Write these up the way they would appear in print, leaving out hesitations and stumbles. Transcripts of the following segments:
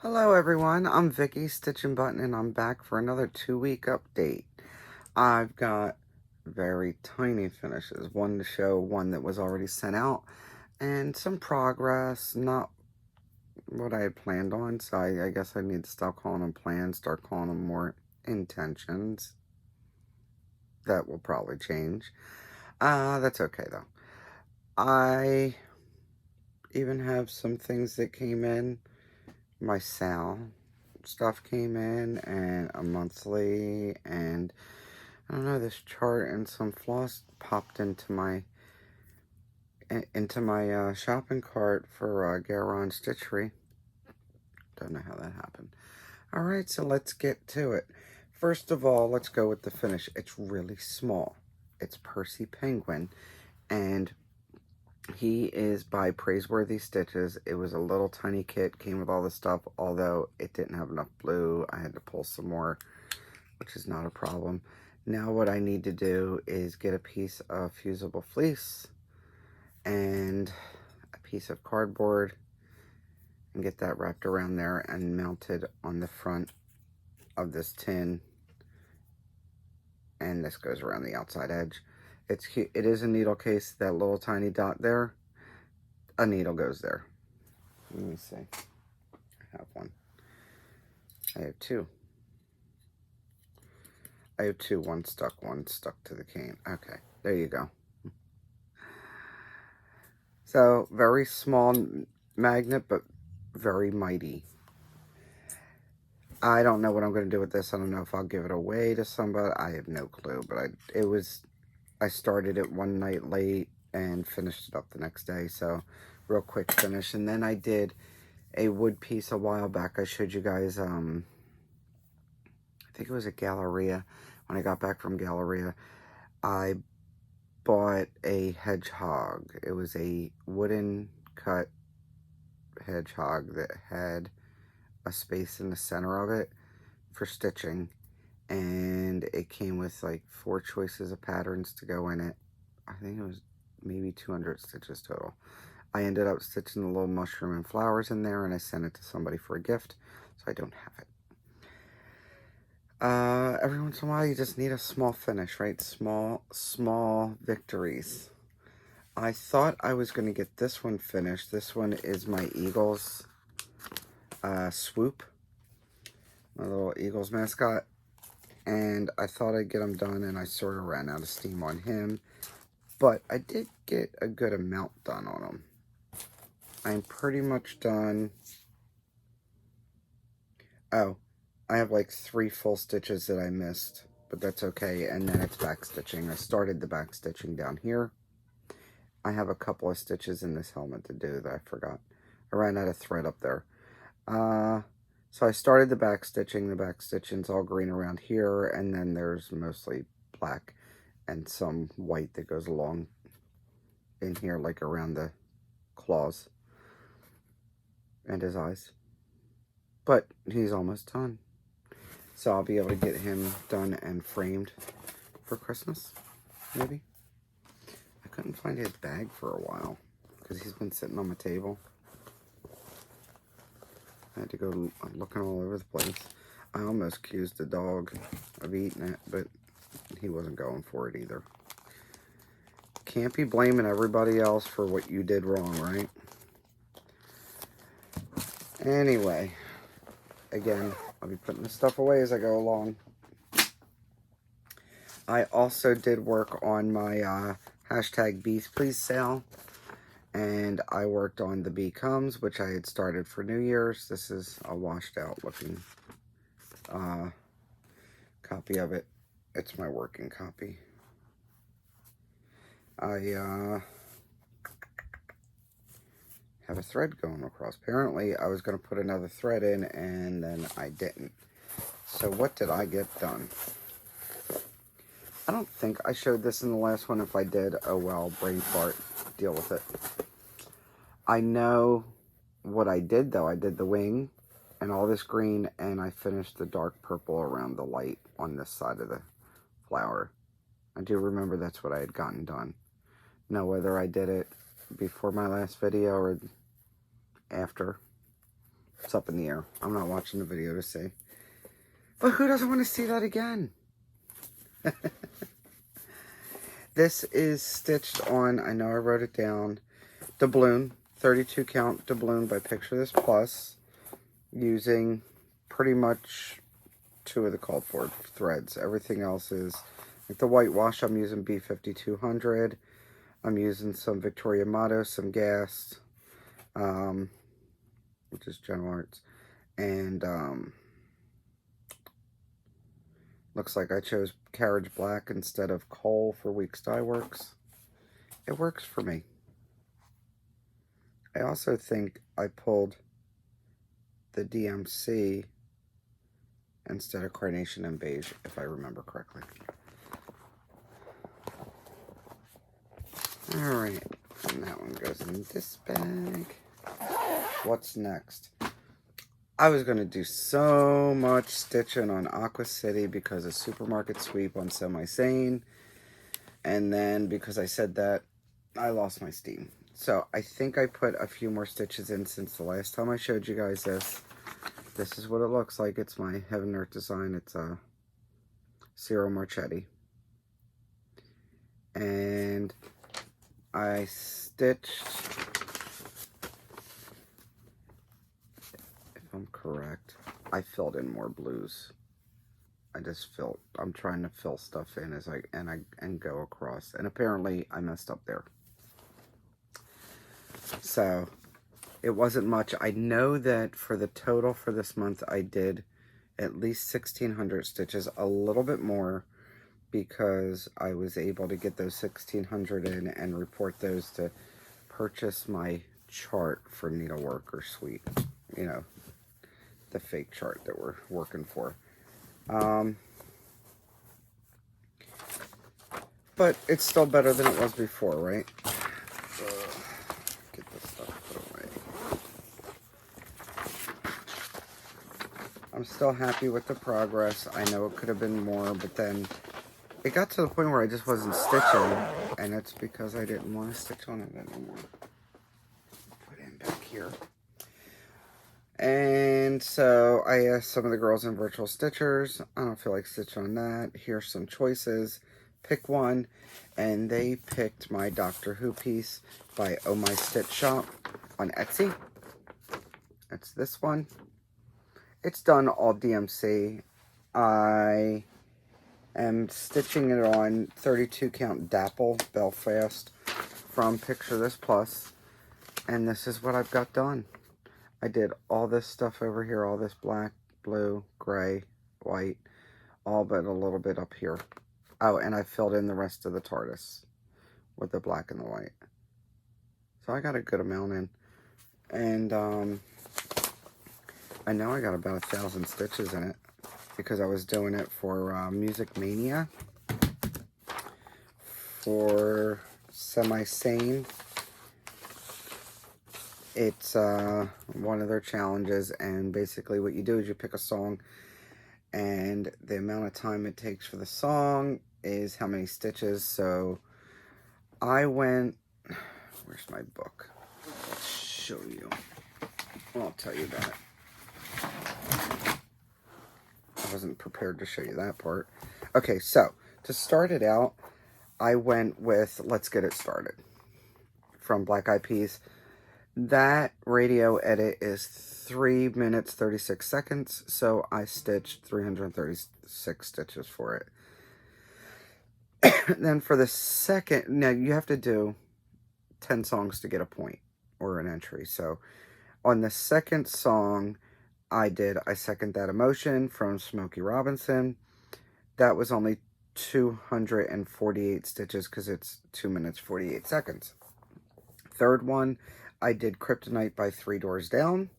Hello everyone, I'm Vicky StitchNButton and I'm back for another 2-week update. I've got very tiny finishes, one to show, one that was already sent out, and some progress, not what I had planned on, so I guess I need to stop calling them plans, start calling them more intentions. That will probably change. That's okay though. I even have some things that came in. My Sal stuff came in, and a monthly, and I don't know, this chart and some floss popped into my shopping cart for GaRon Stitchery. Don't know how that happened. Alright, so let's get to it. First of all, let's go with the finish. It's really small. It's Percy Penguin, and he is by Praiseworthy Stitches. It was a little tiny kit, came with all the stuff, although it didn't have enough blue. I had to pull some more, which is not a problem. Now what I need to do is get a piece of fusible fleece and a piece of cardboard and get that wrapped around there and mounted on the front of this tin. And this goes around the outside edge. It's cute. It is a needle case. That little tiny dot there, a needle goes there. Let me see. I have one. I have two. I have two. One stuck to the cane. Okay, there you go. So, very small magnet, but very mighty. I don't know what I'm going to do with this. I don't know if I'll give it away to somebody. I have no clue, but I started it one night late and finished it up the next day. So, real quick finish. And then I did a wood piece a while back. I showed you guys, I think it was at Galleria. When I got back from Galleria, I bought a hedgehog. It was a wooden cut hedgehog that had a space in the center of it for stitching, and it came with like 4 choices of patterns to go in it. I think it was maybe 200 stitches total. I ended up stitching the little mushroom and flowers in there, and I sent it to somebody for a gift, so I don't have it. Every once in a while you just need a small finish, right? Small victories. I thought I was going to get this one finished. This one is my Eagles swoop, my little Eagles mascot, and I thought I'd get him done, and I sort of ran out of steam on him, but I did get a good amount done on him. I'm pretty much done. Oh, I have like 3 full stitches that I missed, but that's okay, and then it's back stitching. I started the back stitching down here. I have a couple of stitches in this helmet to do that I forgot. I ran out of thread up there. So I started the back stitching. The back stitching's all green around here, and then there's mostly black and some white that goes along in here, like around the claws and his eyes. But he's almost done. So I'll be able to get him done and framed for Christmas, maybe. I couldn't find his bag for a while because he's been sitting on my table. I had to go looking all over the place. I almost accused the dog of eating it, but he wasn't going for it either. Can't be blaming everybody else for what you did wrong, right? Anyway, again, I'll be putting this stuff away as I go along. I also did work on my hashtag Bees Please sale, and I worked on the Bee Comes, which I had started for New Year's. This is a washed out looking copy of it. It's my working copy. I have a thread going across. Apparently, I was going to put another thread in, and then I didn't. So what did I get done? I don't think I showed this in the last one. If I did, oh well, brain fart. Deal with it. I know what I did, though. I did the wing and all this green, and I finished the dark purple around the light on this side of the flower. I do remember that's what I had gotten done. Now, whether I did it before my last video or after, It's up in the air. I'm not watching the video to see. But who doesn't want to see that again? This is stitched on, I know I wrote it down, doubloon, 32 count doubloon by Picture This Plus, using pretty much 2 of the called for threads. Everything else is, like the whitewash, I'm using B5200. I'm using some Victoria Motto, some gas, which is General Arts, and looks like I chose Carriage Black instead of Coal for Weeks Dye Works. It works for me. I also think I pulled the DMC instead of Carnation and Beige, if I remember correctly. Alright, and that one goes in this bag. What's next? I was going to do so much stitching on Aqua City because of Supermarket Sweep on Semi-Sane. And then because I said that, I lost my steam. So I think I put a few more stitches in since the last time I showed you guys this. This is what it looks like. It's my Heaven Earth design. It's a Ciro Marchetti. And I stitched, I'm correct, I filled in more blues. I'm trying to fill stuff in as I go across, and apparently I messed up there. So it wasn't much. I know that for the total for this month I did at least 1,600 stitches, a little bit more, because I was able to get those 1,600 in and report those to purchase my chart for Needleworker Suite. You know, the fake chart that we're working for. But it's still better than it was before, right? So, get this stuff put away. I'm still happy with the progress. I know it could have been more, but then it got to the point where I just wasn't stitching, and it's because I didn't want to stitch on it anymore. Put it in back here. And so I asked some of the girls in Virtual Stitchers, I don't feel like stitching on that. Here's some choices. Pick one. And they picked my Doctor Who piece by Oh My Stitch Shop on Etsy. It's this one. It's done all DMC. I am stitching it on 32 count Dapple Belfast from Picture This Plus, and this is what I've got done. I did all this stuff over here, all this black, blue, gray, white, all but a little bit up here. Oh, and I filled in the rest of the TARDIS with the black and the white. So I got a good amount in, and I know I got about 1,000 stitches in it, because I was doing it for Music Mania, for Semi-Sane. It's one of their challenges, and basically what you do is you pick a song, and the amount of time it takes for the song is how many stitches. So I went, where's my book? Let's show you. I'll tell you about it. I wasn't prepared to show you that part. Okay, so to start it out, I went with Let's Get It Started from Black Eyed Peas. That radio edit is 3 minutes 36 seconds, so I stitched 336 stitches for it. Then for the second, now you have to do 10 songs to get a point or an entry. So on the second song, I Second That Emotion from Smokey Robinson. That was only 248 stitches because it's 2 minutes 48 seconds. Third one, I did Kryptonite by Three Doors Down,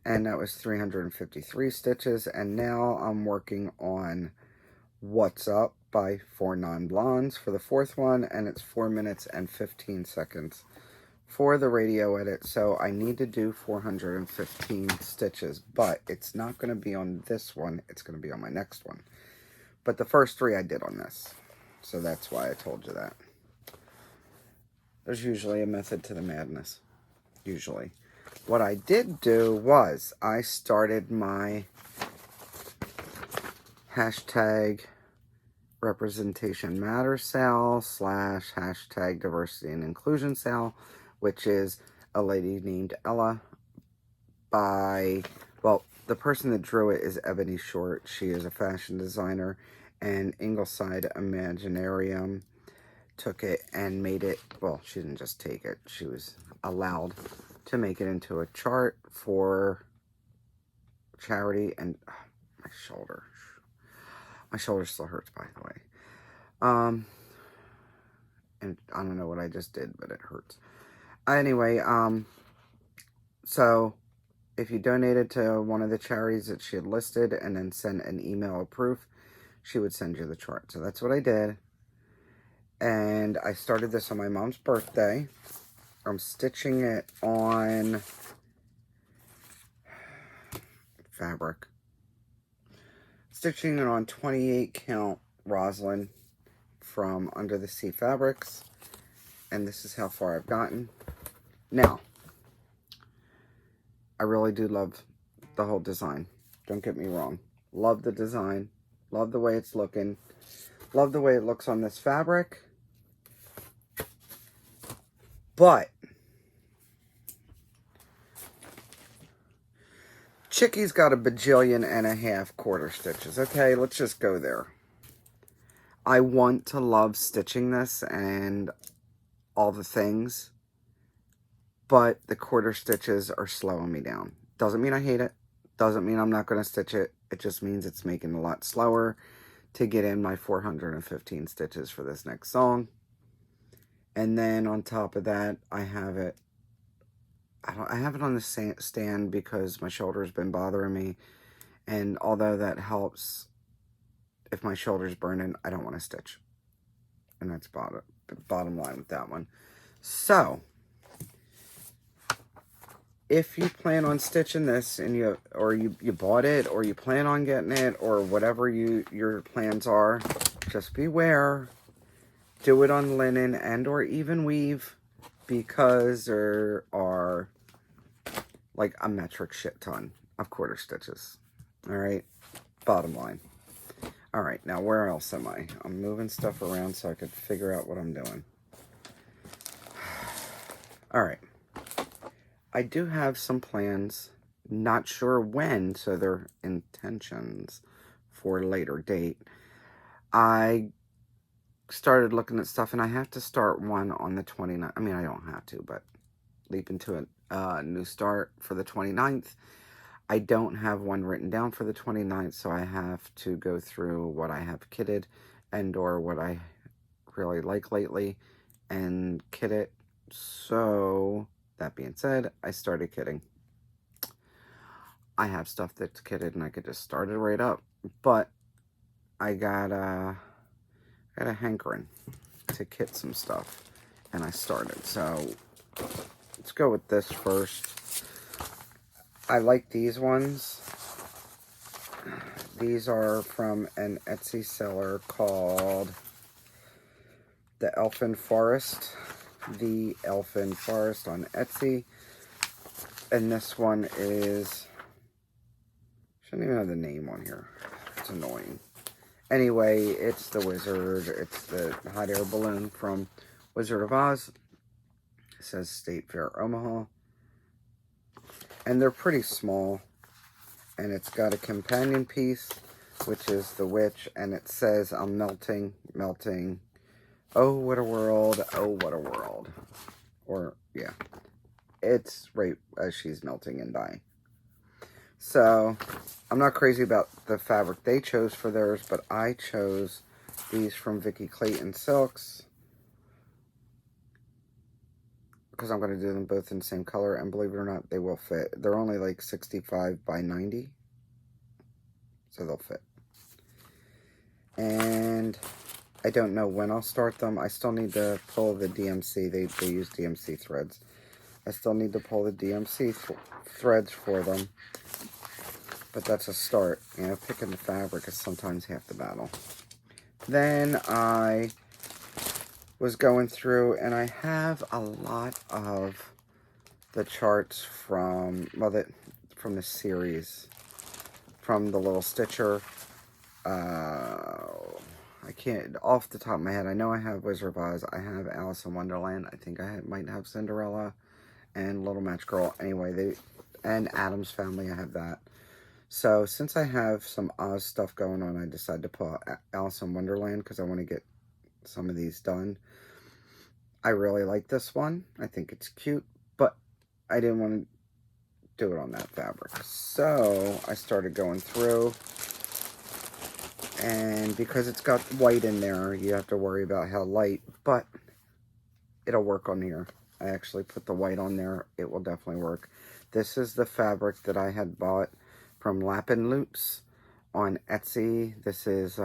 and that was 353 stitches. And now I'm working on What's Up by Four Non-Blondes for the fourth one, and it's 4 minutes and 15 seconds for the radio edit. So I need to do 415 stitches, but it's not going to be on this one. It's going to be on my next one. But the first three I did on this, so that's why I told you that. There's usually a method to the madness. Usually. what I did do was I started my hashtag representation matters sale / hashtag diversity and inclusion sale, which is a lady named Ella by, well, the person that drew it is Ebony Short. She is a fashion designer, and Ingleside Imaginarium took it and made it, well, she didn't just take it, she was allowed to make it into a chart for charity. And my shoulder still hurts, by the way. And I don't know what I just did, but it hurts. Anyway, so if you donated to one of the charities that she had listed and then sent an email of proof, she would send you the chart. So that's what I did. And I started this on my mom's birthday. I'm stitching it on fabric. Stitching it on 28 count Roslyn from Under the Sea Fabrics. And this is how far I've gotten. Now, I really do love the whole design. Don't get me wrong. Love the design. Love the way it's looking. Love the way it looks on this fabric. But Chickie's got a bajillion and a half quarter stitches. Okay, let's just go there. I want to love stitching this and all the things, but the quarter stitches are slowing me down. Doesn't mean I hate it. Doesn't mean I'm not going to stitch it. It just means it's making it a lot slower to get in my 415 stitches for this next song. And then on top of that, I have it on the stand because my shoulder's been bothering me. And although that helps, if my shoulder's burning, I don't want to stitch. And that's bottom line with that one. So, if you plan on stitching this and you bought it or you plan on getting it or whatever your plans are, just beware. Do it on linen and or even weave, because there are like a metric shit ton of quarter stitches. All right, bottom line. All right, now where else am I? I'm moving stuff around so I could figure out what I'm doing. All right, I do have some plans, not sure when, so they're intentions for a later date. I started looking at stuff, and I have to start one on the 29th. I mean, I don't have to, but leap into a new start for the 29th. I don't have one written down for the 29th, so I have to go through what I have kitted and or what I really like lately and kit it. So, that being said, I started kitting. I have stuff that's kitted, and I could just start it right up, but I got a hankering to kit some stuff, and I started. So let's go with this first. I like these ones. These are from an Etsy seller called The Elfin Forest. The Elfin Forest on Etsy. And this one is, shouldn't even have the name on here. It's annoying. Anyway, it's the wizard. It's the hot air balloon from Wizard of Oz. It says State Fair Omaha. And they're pretty small. And it's got a companion piece, which is the witch. And it says, I'm melting, melting. Oh, what a world. Oh, what a world. Or, yeah. It's right as she's melting and dying. So, I'm not crazy about the fabric they chose for theirs, but I chose these from Vicky Clayton Silks because I'm going to do them both in the same color, and believe it or not, they will fit. They're only like 65 by 90, so they'll fit. And I don't know when I'll start them. I still need to pull the DMC. They use DMC threads. I still need to pull the DMC threads for them. But that's a start. You know, picking the fabric is sometimes half the battle. Then I was going through, and I have a lot of the charts from, well, from the series, from the little stitcher. I can't, off the top of my head, I know I have Wizard of Oz, I have Alice in Wonderland, I think I might have Cinderella, and Little Match Girl. Anyway, and Addams Family, I have that. So, since I have some Oz stuff going on, I decided to put Alice in Wonderland, because I want to get some of these done. I really like this one. I think it's cute, but I didn't want to do it on that fabric. So, I started going through, and because it's got white in there, you have to worry about how light, but it'll work on here. I actually put the white on there. It will definitely work. This is the fabric that I had bought from Lappin' Loops on Etsy. This is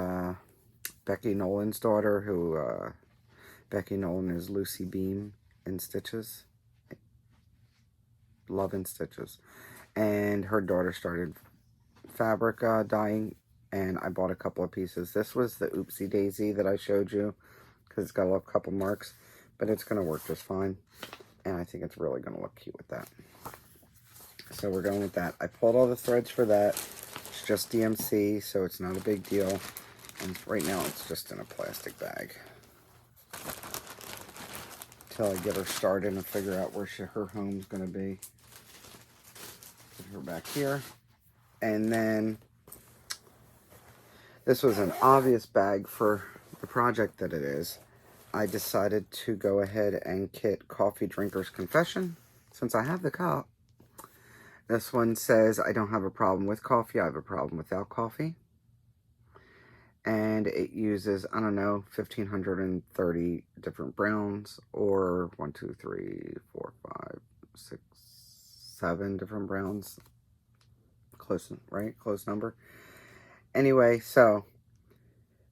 Becky Nolan's daughter, who Becky Nolan is Lucy Beam in Stitches. Love in Stitches. And her daughter started fabric dyeing, and I bought a couple of pieces. This was the Oopsie Daisy that I showed you, because it's got a couple marks, but it's going to work just fine, and I think it's really going to look cute with that. So we're going with that. I pulled all the threads for that. It's just DMC, so it's not a big deal, and right now it's just in a plastic bag until I get her started and figure out where her home's going to be. Put her back here, and then this was an obvious bag for the project that it is. I decided to go ahead and kit Coffee Drinker's Confession, since I have the cup. This one says, I don't have a problem with coffee, I have a problem without coffee. And it uses, I don't know, 1,530 different browns, or 1, 2, 3, 4, 5, 6, 7 different browns. Close, right? Close number. Anyway, so,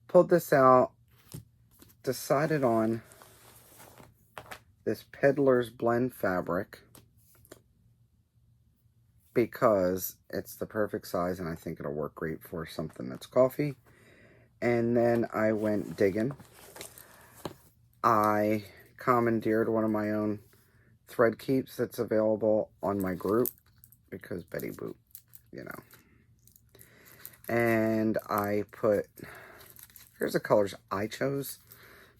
pulled this out, decided on this Peddler's Blend fabric, because it's the perfect size and I think it'll work great for something that's coffee. And then I went digging. I commandeered one of my own thread keeps that's available on my group, because Betty Boop, you know. And I put, here's the colors I chose.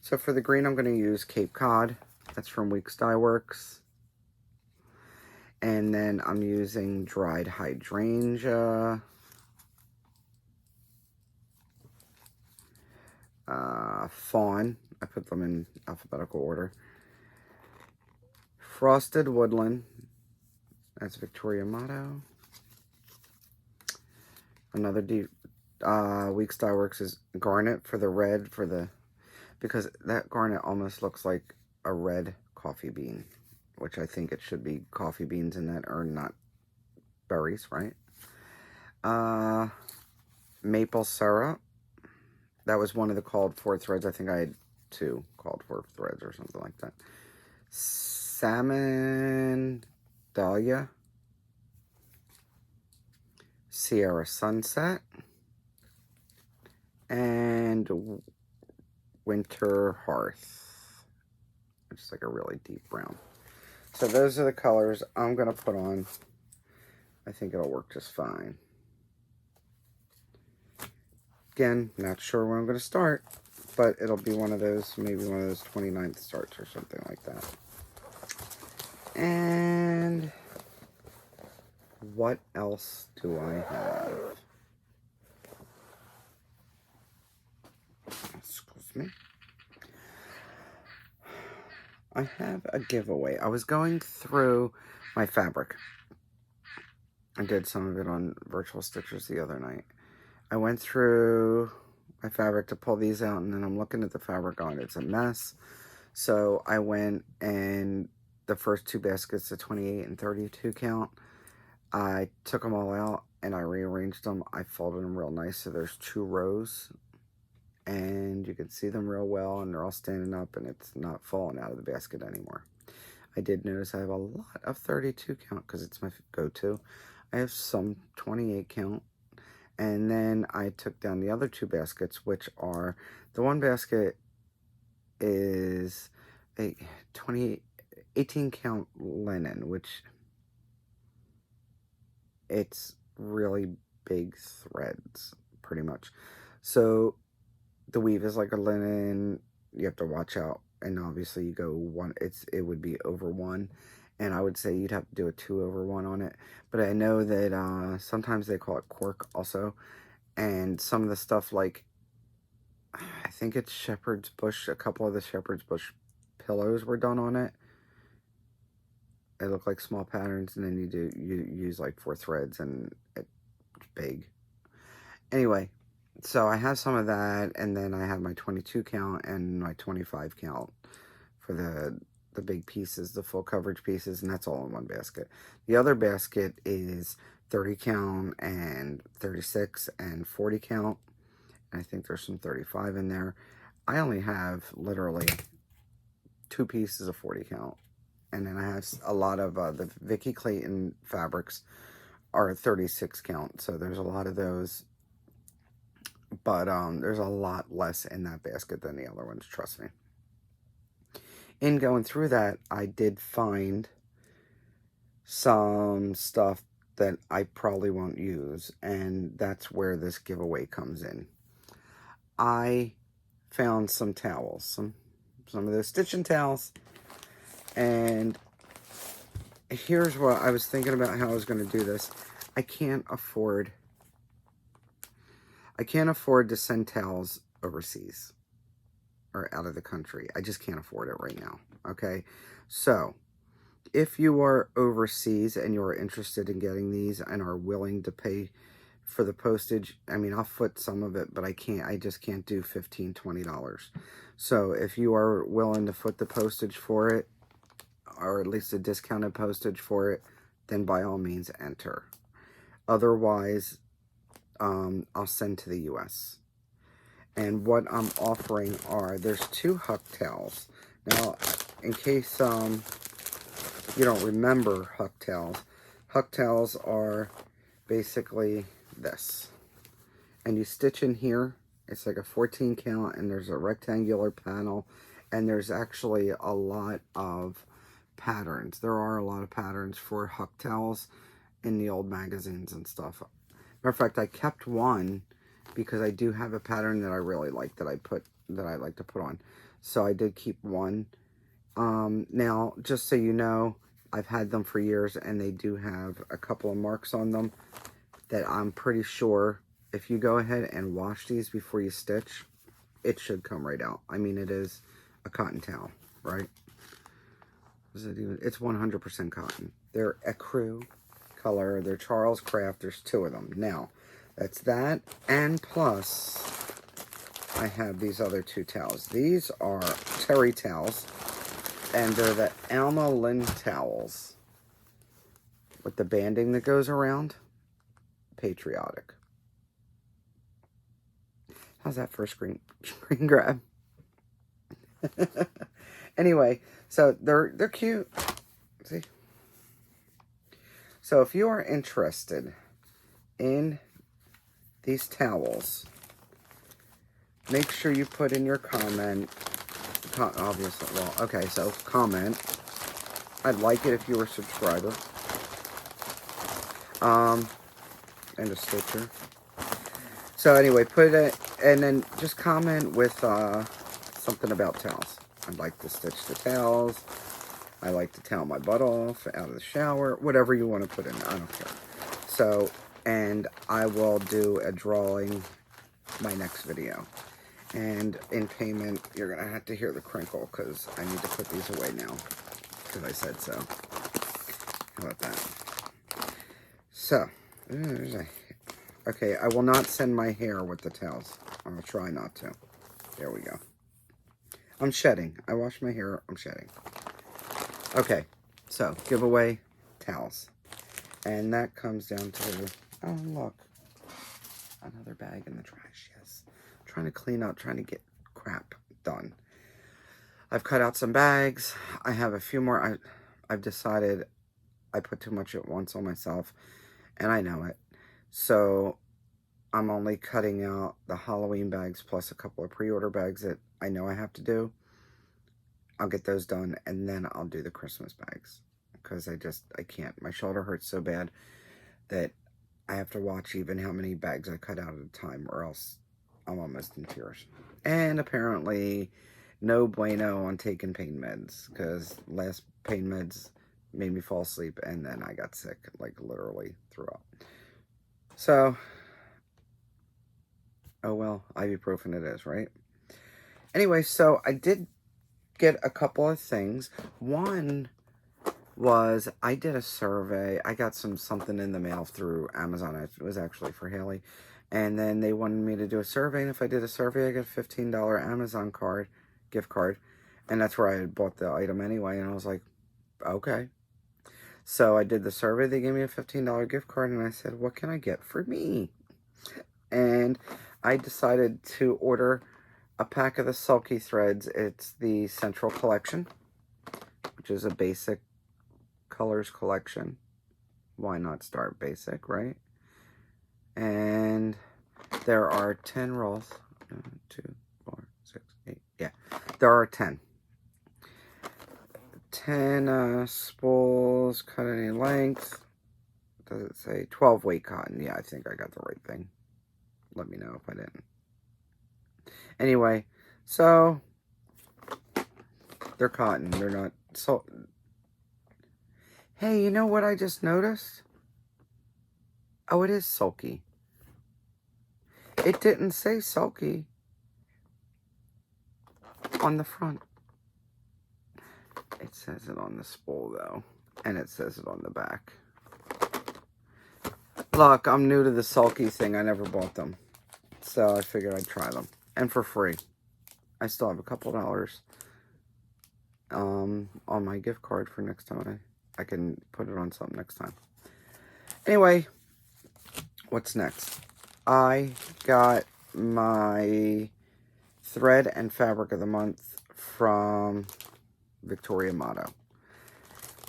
So for the green, I'm going to use Cape Cod. That's from Weeks Dye Works. And then I'm using dried hydrangea. Fawn. I put them in alphabetical order. Frosted Woodland. That's Victoria Motto. Another deep Weeks Dye Works is Garnet for the red, because that garnet almost looks like a red coffee bean, which I think it should be coffee beans in that, or not berries, right? Maple syrup. That was one of the called for threads. I think I had 2 called for threads or something like that. Salmon Dahlia. Sierra Sunset. And Winter Hearth, which is like a really deep brown. So those are the colors I'm going to put on. I think it'll work just fine. Again, not sure when I'm going to start, but it'll be one of those, maybe one of those 29th starts or something like that. And what else do I have? Excuse me. I have a giveaway. I was going through my fabric. I did some of it on Virtual Stitchers the other night. I went through my fabric to pull these out, and then I'm looking at the fabric on it. It's a mess. So I went, and the first 2 baskets, the 28 and 32 count, I took them all out and I rearranged them. I folded them real nice, so there's 2 rows, and you can see them real well, and they're all standing up, and it's not falling out of the basket anymore. I did notice I have a lot of 32 count because it's my go-to. I have some 28 count. And then I took down the other 2 baskets, which are, the one basket is a 28 18 count linen, which it's really big threads, pretty much. So the weave is like a linen. You have to watch out, and obviously you go one, it would be over 1, and I would say you'd have to do a 2/1 on it. But I know that sometimes they call it cork also, and some of the stuff, like I think it's shepherd's bush, a couple of the shepherd's bush pillows were done on it. They look like small patterns, and then you use like 4 threads, and it's big. Anyway, so I have some of that, and then I have my 22 count and my 25 count for the big pieces, the full coverage pieces, and that's all in one basket. The other basket is 30 count and 36 and 40 count. I think there's some 35 in there. I only have literally 2 pieces of 40 count. And then I have a lot of the Vicky Clayton fabrics are 36 count. So there's a lot of those. But there's a lot less in that basket than the other ones, trust me. In going through that, I did find some stuff that I probably won't use. And that's where this giveaway comes in. I found some towels, some of those stitching towels, and here's what I was thinking about how I was going to do this. I can't afford to send towels overseas or out of the country. I just can't afford it right now. Okay, so if you are overseas and you're interested in getting these and are willing to pay for the postage, I mean, I'll foot some of it, but I just can't do $15, $20. So if you are willing to foot the postage for it, or at least a discounted postage for it, then by all means enter. Otherwise, I'll send to the US. And what I'm offering there's 2 Huck towels. Now, in case you don't remember Huck towels are basically this. And you stitch in here. It's like a 14 count, and there's a rectangular panel, and there's actually a lot of patterns. There are a lot of patterns for Huck towels in the old magazines and stuff. Matter of fact, I kept one because I do have a pattern that I really like that I like to put on. So I did keep one. Now, just so you know, I've had them for years, and they do have a couple of marks on them that I'm pretty sure if you go ahead and wash these before you stitch, it should come right out. I mean, it is a cotton towel, right? It's 100% cotton. They're ecru color. They're Charles Craft. There's 2 of them. Now, that's that. And plus, I have these other 2 towels. These are terry towels. And they're the Alma Lynn towels. With the banding that goes around. Patriotic. How's that for a screen grab? Anyway, so they're cute. See? So if you are interested in these towels, make sure you put in your comment. Obviously, well, okay, so comment. I'd like it if you were a subscriber. And a stitcher. So anyway, put it, and then just comment with something about towels. I'd like to stitch the towels. I like to towel my butt off out of the shower. Whatever you want to put in, I don't care. So, and I will do a drawing my next video. And in payment, you're going to have to hear the crinkle because I need to put these away now because I said so. How about that? So, okay, I will not send my hair with the towels. I'll try not to. There we go. I'm shedding. I wash my hair. I'm shedding. Okay, so giveaway towels. And that comes down to, oh, look. Another bag in the trash, yes. Trying to clean up, trying to get crap done. I've cut out some bags. I have a few more. I've decided I put too much at once on myself, and I know it. So I'm only cutting out the Halloween bags plus a couple of pre-order bags that I know I have to do. I'll get those done, and then I'll do the Christmas bags. Because I can't. My shoulder hurts so bad that I have to watch even how many bags I cut out at a time, or else I'm almost in tears. And apparently, no bueno on taking pain meds, because last pain meds made me fall asleep, and then I got sick, like literally threw up. So, oh well, ibuprofen it is, right? Anyway, so I did get a couple of things. One was I did a survey. I got something in the mail through Amazon. It was actually for Haley. And then they wanted me to do a survey. And if I did a survey, I got a $15 Amazon gift card. And that's where I had bought the item anyway. And I was like, okay. So I did the survey. They gave me a $15 gift card. And I said, what can I get for me? And I decided to order a pack of the Sulky threads. It's the Central Collection, which is a basic colors collection. Why not start basic, right? And there are 10 rolls. 2, 4, 6, 8. Yeah, there are 10. 10 spools, cut any length. Does it say 12 weight cotton? Yeah, I think I got the right thing. Let me know if I didn't. Anyway, so they're cotton. They're not so. Hey, you know what I just noticed? Oh, it is sulky. It didn't say sulky on the front. It says it on the spool, though. And it says it on the back. Look, I'm new to the sulky thing. I never bought them. So I figured I'd try them. And for free. I still have a couple dollars on my gift card for next time. I can put it on something next time. Anyway, what's next? I got my thread and fabric of the month from Victoria Motto.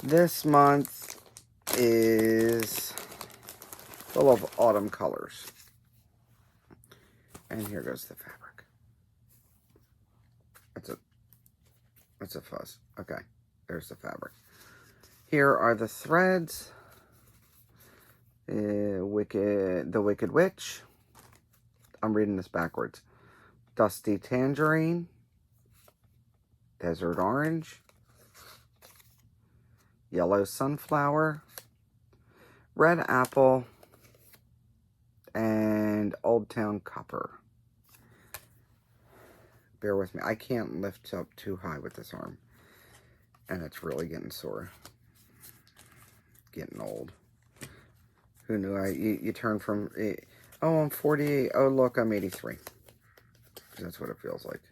This month is full of autumn colors. And here goes the fabric. That's a fuzz. Okay, there's the fabric. Here are the threads. The Wicked Witch. I'm reading this backwards. Dusty Tangerine. Desert Orange. Yellow Sunflower. Red Apple. And Old Town Copper. Bear with me. I can't lift up too high with this arm. And it's really getting sore. Getting old. Who knew? You turn from, oh, I'm 48. Oh, look, I'm 83. That's what it feels like.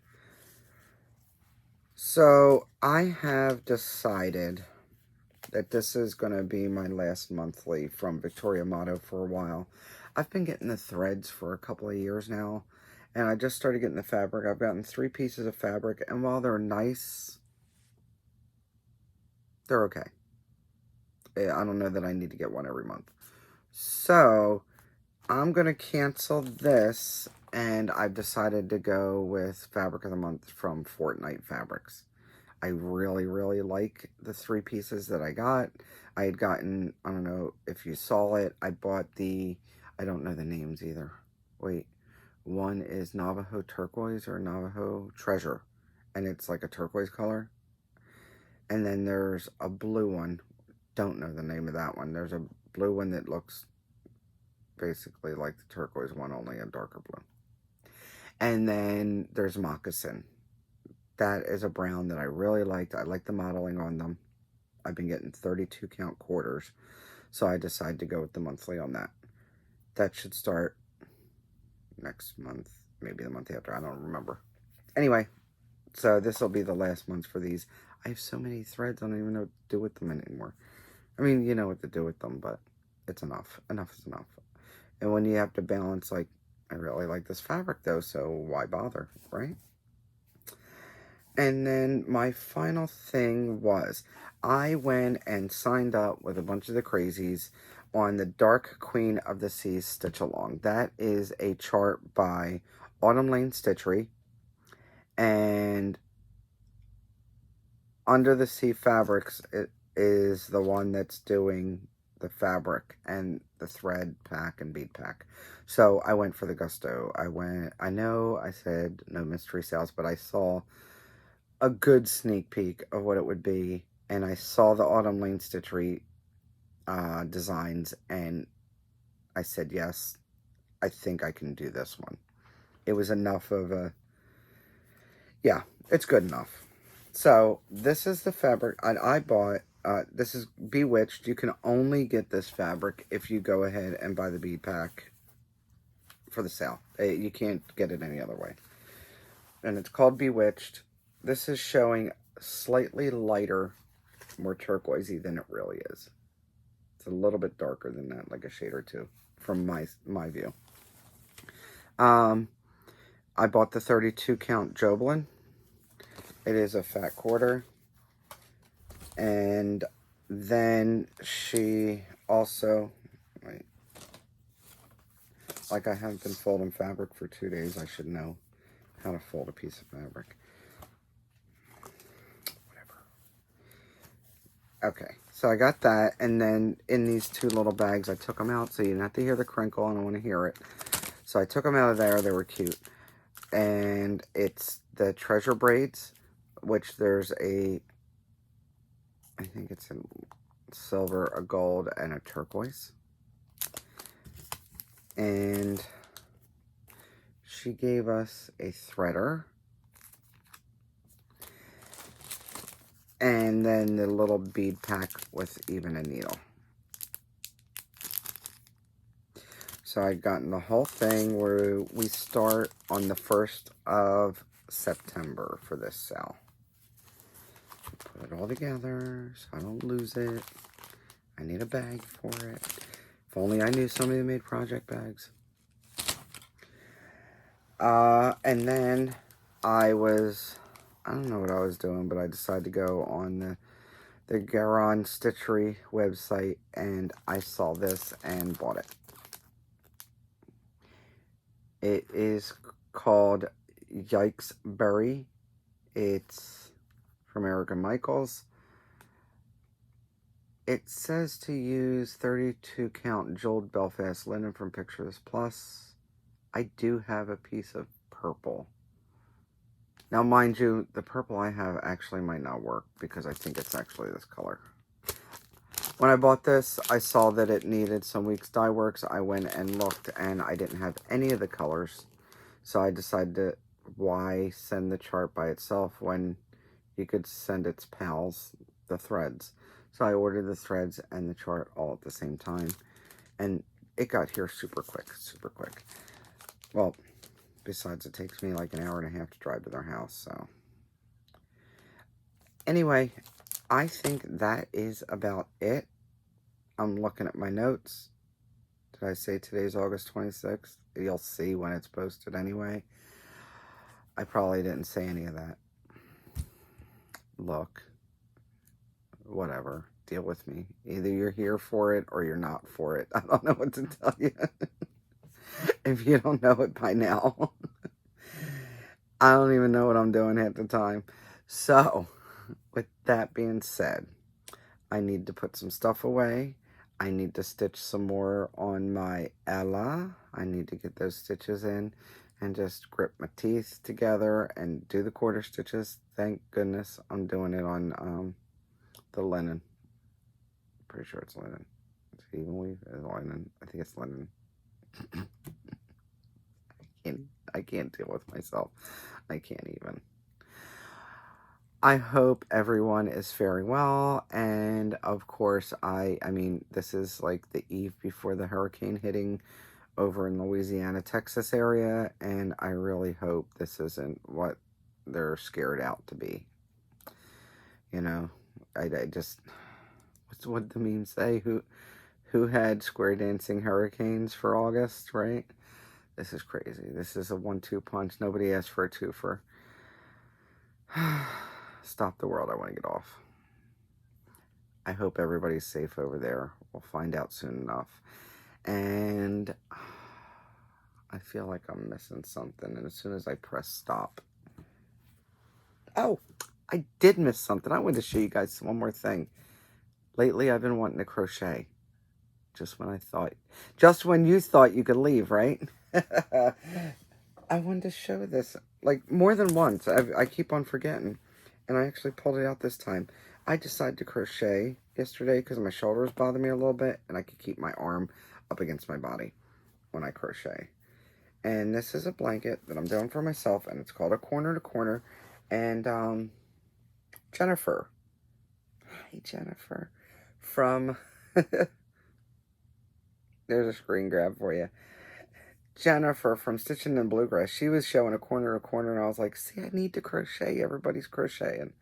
So, I have decided that this is going to be my last monthly from Victoria Motto for a while. I've been getting the threads for a couple of years now. And I just started getting the fabric. I've gotten 3 pieces of fabric. And while they're nice, they're okay. I don't know that I need to get one every month. So, I'm going to cancel this, and I've decided to go with Fabric of the Month from Fortnite Fabrics. I really, really like the 3 pieces that I got. I had gotten, I don't know if you saw it, I bought the, I don't know the names either. Wait, one is Navajo Turquoise or Navajo Treasure, and it's like a turquoise color. And then there's a blue one. Don't know the name of that one. There's a blue one that looks basically like the turquoise one, only a darker blue. And then there's Moccasin. That is a brown that I really liked. I like the modeling on them. I've been getting 32 count quarters. So I decided to go with the monthly on that. That should start next month. Maybe the month after. I don't remember. Anyway, so this will be the last month for these. I have so many threads. I don't even know what to do with them anymore. I mean, you know what to do with them, but it's enough. Enough is enough. And when you have to balance, like, I really like this fabric, though, so why bother, right? And then my final thing was, I went and signed up with a bunch of the crazies on the Dark Queen of the Seas Stitch Along. That is a chart by AutumnLaneStitchery. And Under the Sea Fabrics, it is the one that's doing the fabric and the thread pack and bead pack. So I went for the Gusto. I know I said no mystery sales, but I saw a good sneak peek of what it would be. And I saw the AutumnLaneStitchery designs, and I said, yes, I think I can do this one. It was enough of a, yeah, it's good enough. So this is the fabric I bought. This is Bewitched. You can only get this fabric if you go ahead and buy the bead pack for the sale. You can't get it any other way. And it's called Bewitched. This is showing slightly lighter, more turquoisey than it really is. It's a little bit darker than that, like a shade or two, from my view. I bought the 32 count Joblin. It is a fat quarter. And then she also, wait, like I haven't been folding fabric for 2 days, I should know how to fold a piece of fabric. Whatever. Okay, so I got that, and then in these 2 little bags, I took them out so you didn't have to hear the crinkle. I don't want to hear it. So I took them out of there. They were cute. And it's the treasure braids, which there's a, I think it's a silver, a gold, and a turquoise. And she gave us a threader. And then the little bead pack with even a needle. So I've gotten the whole thing where we start on the 1st of September for this sale. Put it all together so I don't lose it. I need a bag for it. If only I knew somebody that made project bags. And then I don't know what I was doing, but I decided to go on the GaRon Stitchery website, and I saw this and bought it. It is called Yikes Berry. It's from Erica Michaels. It says to use 32 count jeweled Belfast linen from Pictures Plus. I do have a piece of purple. Now, mind you, the purple I have actually might not work because I think it's actually this color. When I bought this, I saw that it needed some Weeks Dye Works. I went and looked, and I didn't have any of the colors. So I decided why send the chart by itself when you could send its pals, the threads. So I ordered the threads and the chart all at the same time. And it got here super quick, super quick. Well, besides it takes me like an hour and a half to drive to their house, so. Anyway, I think that is about it. I'm looking at my notes. Did I say today's August 26th? You'll see when it's posted anyway. I probably didn't say any of that. Look. Whatever. Deal with me. Either you're here for it or you're not for it. I don't know what to tell you. If you don't know it by now. I don't even know what I'm doing half the time. So, with that being said, I need to put some stuff away. I need to stitch some more on my Ella. I need to get those stitches in and just grip my teeth together and do the quarter stitches. Thank goodness I'm doing it on the linen. Pretty sure it's linen. It's even weave. It's linen. I think it's linen. I can't deal with myself. I can't even. I hope everyone is faring well, and of course, I mean, this is like the eve before the hurricane hitting over in Louisiana, Texas area, and I really hope this isn't what they're scared out to be. You know, I just, what the memes say? Who had square dancing hurricanes for August, right? This is crazy. This is a 1-2 punch. Nobody asked for a twofer. Stop the world. I want to get off. I hope everybody's safe over there. We'll find out soon enough. And I feel like I'm missing something. And as soon as I press stop. Oh, I did miss something. I wanted to show you guys one more thing. Lately, I've been wanting to crochet. Just when you thought you could leave, right? I wanted to show this, like, more than once. I keep on forgetting. And I actually pulled it out this time. I decided to crochet yesterday because my shoulders bother me a little bit. And I could keep my arm up against my body when I crochet. And this is a blanket that I'm doing for myself. And it's called a corner to corner. And, Jennifer. Hi, Jennifer. From... There's a screen grab for you. Jennifer from Stitching in Bluegrass. She was showing a corner to corner, and I was like, see, I need to crochet. Everybody's crocheting.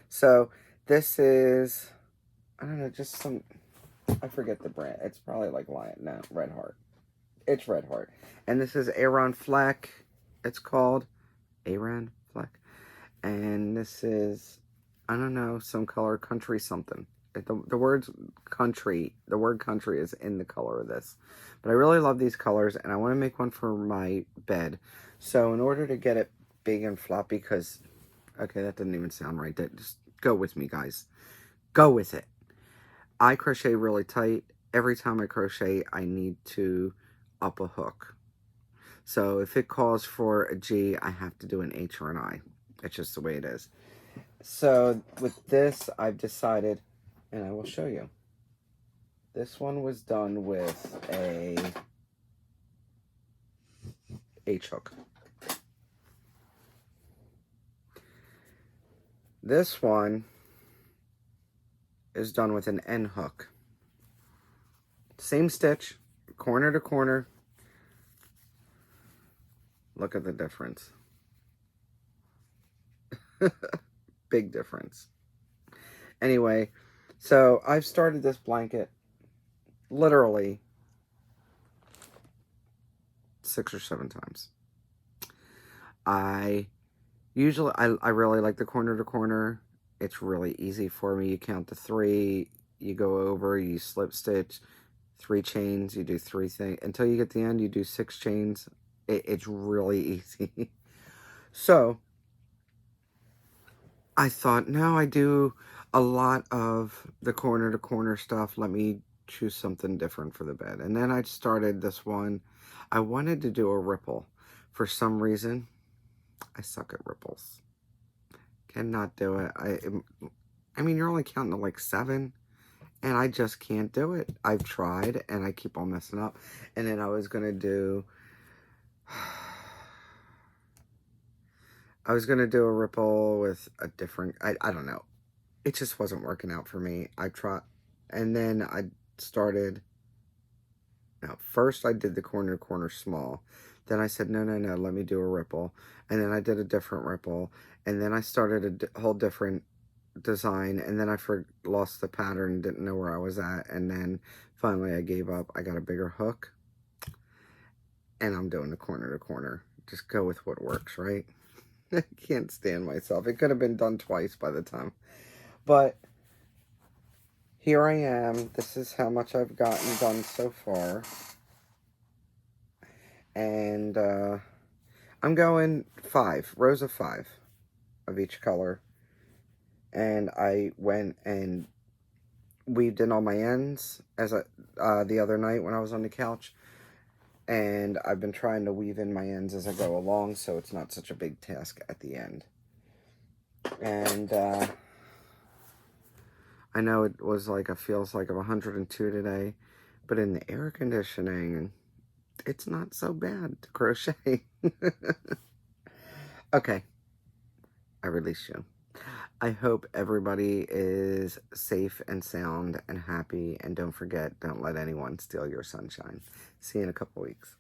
So, this is, I don't know, just some, I forget the brand. It's probably like Red Heart. It's Red Heart. And this is AutumnLaneStitchery Fleck. It's called AutumnLaneStitchery Fleck. And this is, I don't know, some color, country something. The word country is in the color of this. But I really love these colors, and I want to make one for my bed. So in order to get it big and floppy, because, okay, that didn't even sound right. Just go with me, guys. Go with it. I crochet really tight. Every time I crochet, I need to up a hook. So if it calls for a G, I have to do an H or an I. It's just the way it is. So with this, I've decided... And I will show you. This one was done with a H hook. This one is done with an N hook. Same stitch, corner to corner. Look at the difference. Big difference. Anyway, so I've started this blanket literally 6 or 7 times. I really like the corner to corner. It's really easy for me. You count to 3, you go over, you slip stitch, 3 chains, you do 3 things. Until you get to the end, you do 6 chains. It's really easy. So, I thought, now I do a lot of the corner to corner stuff. Let me choose something different for the bed. And then I started this one. I wanted to do a ripple. For some reason, I suck at ripples. Cannot do it. I mean, you're only counting to like 7, and I just can't do it. I've tried, and I keep on messing up. And then I was going to do... I was going to do a ripple with a different... I don't know. It just wasn't working out for me. I tried, and then I started, now first I did the corner to corner small, then I said no, let me do a ripple, and then I did a different ripple, and then I started a whole different design, and then I lost the pattern, didn't know where I was at, and then finally I gave up. I got a bigger hook, and I'm doing the corner to corner. Just go with what works, right? I can't stand myself. It could have been done twice by the time. But here I am. This is how much I've gotten done so far. And I'm going 5, rows of 5 of each color. And I went and weaved in all my ends as the other night when I was on the couch. And I've been trying to weave in my ends as I go along, so it's not such a big task at the end. And I know it was like feels like 102 today, but in the air conditioning, it's not so bad to crochet. Okay, I release you. I hope everybody is safe and sound and happy, and don't forget, don't let anyone steal your sunshine. See you in a couple weeks.